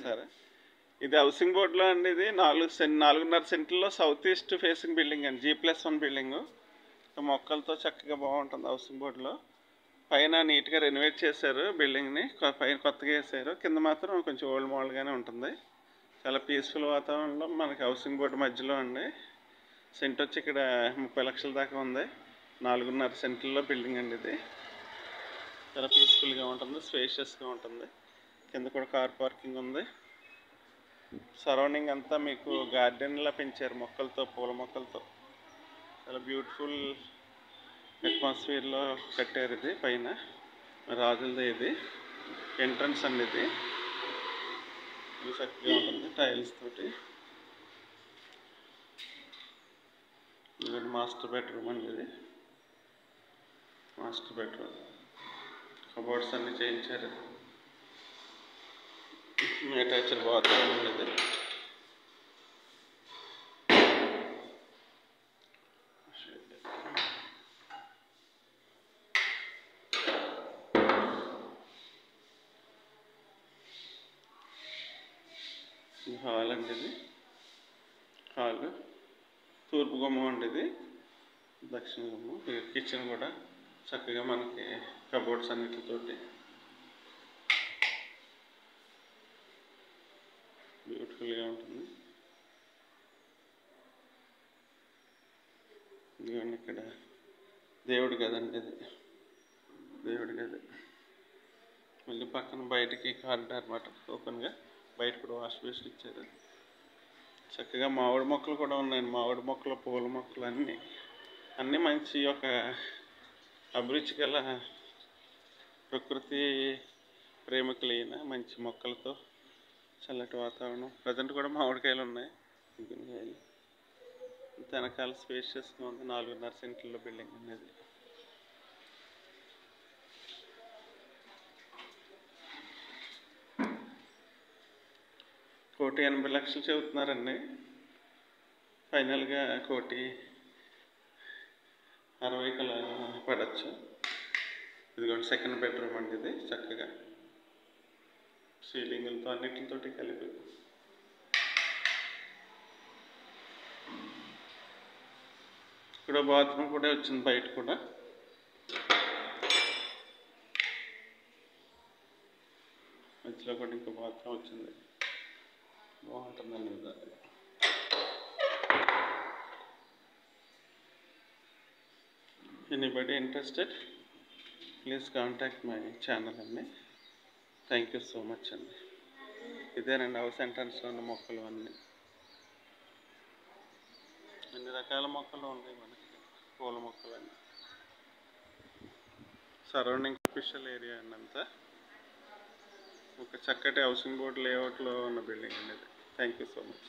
Sir. ఇది housing బోర్డులో అండి. ఇది 4.5 సెంట్లలో సౌత్ ఈస్ట్ ఫేసింగ్ బిల్డింగ్ అండి. G+1 building. మొక్కలతో చక్కగా బాగుంటుంది హౌసింగ్ బోర్డులో. పైన నీట్గా రెనోవేట్ చేశారు బిల్డింగ్ని. పైన కొత్తగా వేసారు. కింద మాత్రం కొంచెం ఓల్డ్ మోడల్గానే ఉంటుంది. చాలా పీస్ఫుల్ వాతావరణంలో మనకి హౌసింగ్ బోర్డు మధ్యలో అండి. సెంట్ వచ్చి ఇక్కడ 30 లక్షల దాకా ఉంది. 4.5 సెంట్లలో బిల్డింగ్ అండి ఇది. చాలా పీస్ఫుల్గా ఉంటుంది, స్పేషియస్గా ఉంటుంది. కింద కూడా కార్ పార్కింగ్ ఉంది. సరౌండింగ్ అంతా మీకు గార్డెన్లా పెంచారు మొక్కలతో, పూల మొక్కలతో. చాలా బ్యూటిఫుల్ అట్మాస్ఫియర్లో కట్టారు. ఇది పైన రాజులది. ఇది ఎంట్రన్స్ అండి. ఇది చక్కగా ఉంటుంది టైల్స్ తోటి. ఇది మాస్టర్ బెడ్రూమ్ అండి. ఇది మాస్టర్ బెడ్రూమ్. కబోర్డ్స్ అన్నీ చేయించారు. అటాచ్డ్ బాత్రూమ్ ఉండేది. హాల్ అండి. ఇది హాల్. తూర్పు గుమ్మం అండి. ఇది దక్షిణ గుమ్మం. కిచెన్ కూడా చక్కగా మనకి కబోర్డ్స్ అన్నిటితోటి బ్యూటిఫుల్గా ఉంటుంది. ఇదిగోండి ఇక్కడ దేవుడి గది అండి. ఇది దేవుడి గది. మళ్ళీ పక్కన బయటికి కారిడార్ అన్నమాట. ఓపెన్గా బయట కూడా వాష్ బేసిన్ ఇచ్చారు. చక్కగా మామిడి మొక్కలు కూడా ఉన్నాయండి. మామిడి మొక్కలు, పూల మొక్కలు అన్నీ మంచి ఒక అభిరుచి గల ప్రకృతి ప్రేమికులైన మంచి మొక్కలతో చల్లటి వాతావరణం. ప్రజెంట్ కూడా మామిడికాయలు ఉన్నాయి. కాయలు వెనకాల స్పేషియస్గా ఉంది. 4.5 సెంట్లలో బిల్డింగ్ అనేది. ₹1,80,00,000 చెబుతున్నారండి. ఫైనల్గా ₹1,60,00,000 పడచ్చు. ఇదిగోండి సెకండ్ బెడ్రూమ్ అండి. ఇది చక్కగా సీలింగులతో అన్నిటితోటి కలిపి. ఇక్కడ బాత్రూమ్ కూడా వచ్చింది. బయట కూడా మధ్యలో కూడా ఇంకో బాత్రూమ్ వచ్చింది. బాగుంటుందండి. Anybody interested please contact my channel అండి. థ్యాంక్ యూ సో మచ్ అండి. ఇదేనండి హౌస్ ఎంట్రన్స్లో ఉన్న మొక్కలు అన్నీ రకాల మొక్కలు ఉన్నాయి మనకి. పూల మొక్కలు అన్నీ. సరౌండింగ్ స్పెషల్ ఏరియా అండి అంతా. ఒక చక్కటి హౌసింగ్ బోర్డు లేఅవుట్లో ఉన్న బిల్డింగ్ అండి ఇది. Thank you so much.